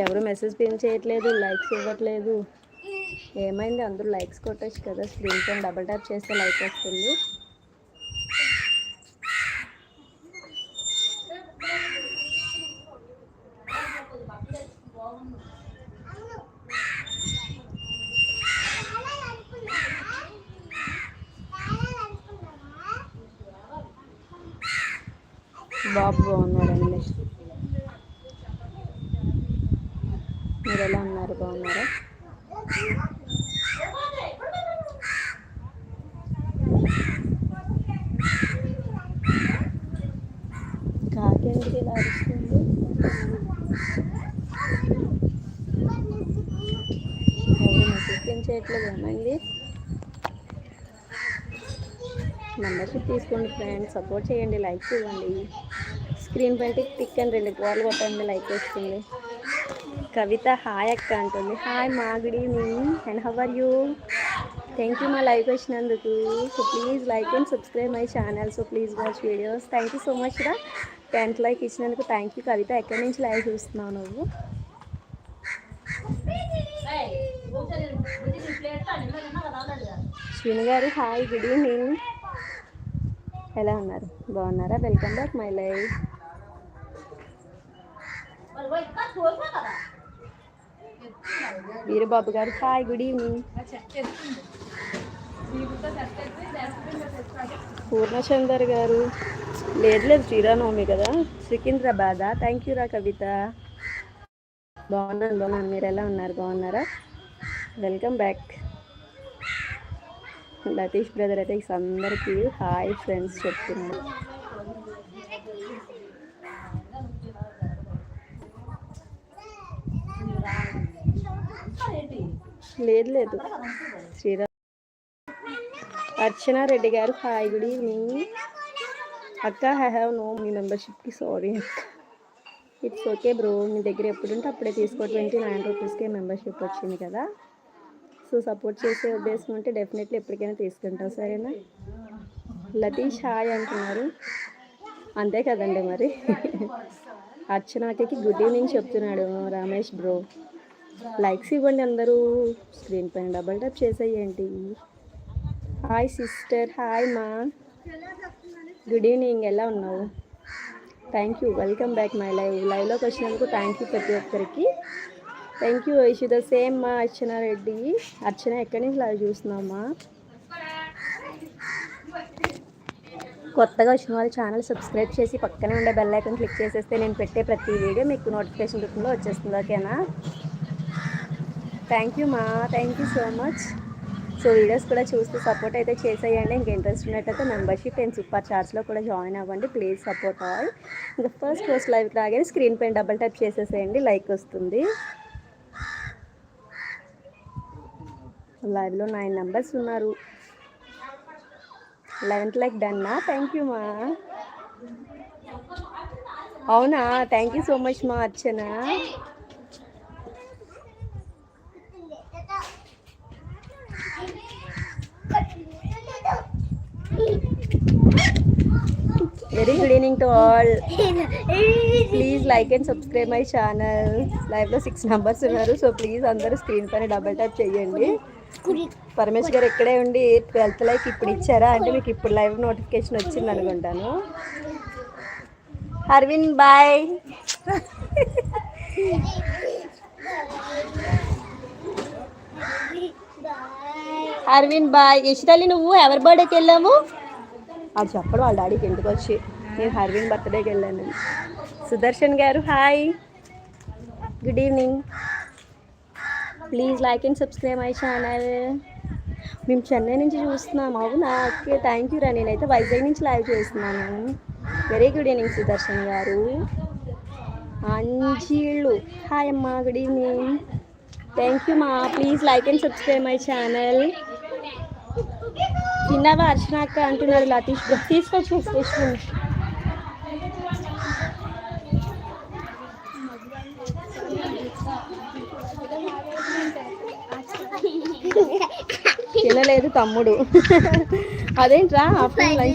ఎవరు message pin చేయట్లేదు, likes ఇవ్వట్లేదు. ఏమైంది? అందరూ లైక్స్ కొట్టచ్చు కదా, స్క్రీన్ పైన డబుల్ ట్యాప్ చేస్తే లైక్ వస్తుంది. బాబు బాగున్నారండి. మీరు ఎలా ఉన్నారు? బాగున్నారా? కాకి ఎందుకు ఇలా అరుస్తుంది? ఎవరు మెసేజ్ చేయట్లేదు, ఏమైంది? మెంబర్షిప్ తీసుకోండి ఫ్రెండ్స్, సపోర్ట్ చేయండి, లైక్స్ ఇవ్వండి. స్క్రీన్ పైన టిక్ అని 2 కాల్ కొట్టండి, లైక్ వస్తుంది. కవిత హాయ్ అక్క అంటుంది. హాయ్ మా, good evening and how are you? Thank you మా లైక్ వచ్చినందుకు. So please like and subscribe my channel. So please watch videos. Thank you so much రా. 10th లైక్ ఇచ్చినందుకు థ్యాంక్ యూ కవిత. ఎక్కడి నుంచి లైవ్ చూస్తున్నావు నువ్వు? శ్రీని గారు హాయ్, గుడ్ ఈవినింగ్. ఎలా ఉన్నారు? బాగున్నారా? Welcome back my live. Veerababu గారు హాయ్, గుడ్ ఈవినింగ్. పూర్ణచందర్ గారు లేదు శ్రీరామనవమి కదా, సికింద్రాబాదా? థ్యాంక్ యూ రా కవిత. బాగున్నాను. మీరు ఎలా ఉన్నారు? బాగున్నారా? Welcome back. లతీష్ బ్రదర్ అయితే అందరికీ హాయ్ ఫ్రెండ్స్ చెప్తున్నాను. లేదు శ్రీరామ్. అర్చన రెడ్డి గారు హాయ్, గుడ్ ఈవినింగ్ అక్క. ఐ హ్యావ్ నో మీ మెంబర్షిప్కి సారీ అక్క. ఇట్స్ ఓకే బ్రో, మీ దగ్గర ఎప్పుడుంటే అప్పుడే తీసుకో. 29 రూపీస్కే మెంబర్షిప్ వచ్చింది కదా. సో సపోర్ట్ చేసే ఉద్దేశం ఉంటే డెఫినెట్లీ ఎప్పటికైనా తీసుకుంటాం, సరేనా? లతీష్ హాయ్ అంటున్నారు, అంతే కదండి మరి. అర్చనకి గుడ్ ఈవినింగ్ చెప్తున్నాడు రమేష్ బ్రో. లైక్స్ ఇవ్వండి అందరూ, స్క్రీన్ పైన డబల్ ట్యాప్ చేసేయండి. హాయ్ సిస్టర్, హాయ్ మా, గుడ్ ఈవినింగ్. ఎలా ఉన్నావు? Thank you, welcome back my live. లైవ్లోకి వచ్చినందుకు థ్యాంక్ యూ ప్రతి ఒక్కరికి. Thank you is the same మా. అర్చన రెడ్డి. అర్చన ఎక్కడి నుంచి లైవ్ చూస్తున్నామా? కొత్తగా వచ్చిన వాళ్ళు ఛానల్ సబ్స్క్రైబ్ చేసి పక్కనే ఉండే బెల్ ఐకాన్ క్లిక్ చేసేస్తే నేను పెట్టే ప్రతి వీడియో మీకు నోటిఫికేషన్ రూపంలో వచ్చేస్తుంది, ఓకేనా? థ్యాంక్ యూ మా, thank you so much. So videos కూడా చూస్తూ సపోర్ట్ అయితే చేసేయండి. ఇంకా ఇంట్రెస్ట్ ఉన్నట్టయితే మెంబర్షిప్ అండ్ సూపర్ చార్జ్లో కూడా జాయిన్ అవ్వండి. Please support all. ఇంకా ఫస్ట్ లైవ్కి రాగానే స్క్రీన్ పైన డబల్ ట్యాప్ చేసేసేయండి, లైక్ వస్తుంది. లైవ్లో 9 మెంబర్స్ ఉన్నారు. 11th like డన్నా? థ్యాంక్ యూ మా. అవునా? థ్యాంక్ యూ సో మచ్ మా Archana. Very good evening to all. Please like and subscribe my channel. లైవ్లో 6 మెంబర్స్ ఉన్నారు. సో ప్లీజ్ అందరూ స్క్రీన్ పైన డబల్ ట్యాప్ చేయండి. పరమేష్ గారు ఇక్కడే ఉండి 12th లైక్ ఇప్పుడు ఇచ్చారా అంటే మీకు ఇప్పుడు లైవ్ నోటిఫికేషన్ వచ్చింది అనుకుంటాను. అరవింద్ బాయ్. అరవింద్ బాయ్. యశితల్లి నువ్వు ఎవరి బర్త్డేకి వెళ్ళాము? అది చెప్పడు వాళ్ళ డాడీకి ఇంటికి వచ్చి. నేను అరవింద్ బర్త్డేకి వెళ్ళాను. సుదర్శన్ గారు hi, good evening. Please like and subscribe my channel. మేము చెన్నై నుంచి చూస్తున్నాం. అవునా? ఓకే, థ్యాంక్ యూ రా. నేనైతే వైజాగ్ నుంచి లైవ్ చేస్తున్నాను. వెరీ గుడ్ ఈవినింగ్ సుదర్శన్ గారు. అంజీళ్ళు హాయ్ అమ్మా, గుడ్ ఈవినింగ్. థ్యాంక్ యూ మా. Please like and subscribe my channel. తిన్నావా అర్చన అక్క అంటున్నారు లతీష్. తీసుకొచ్చి తినలేదు తమ్ముడు. అదేంట్రా ఆఫ్టర్నూన్ లంచ్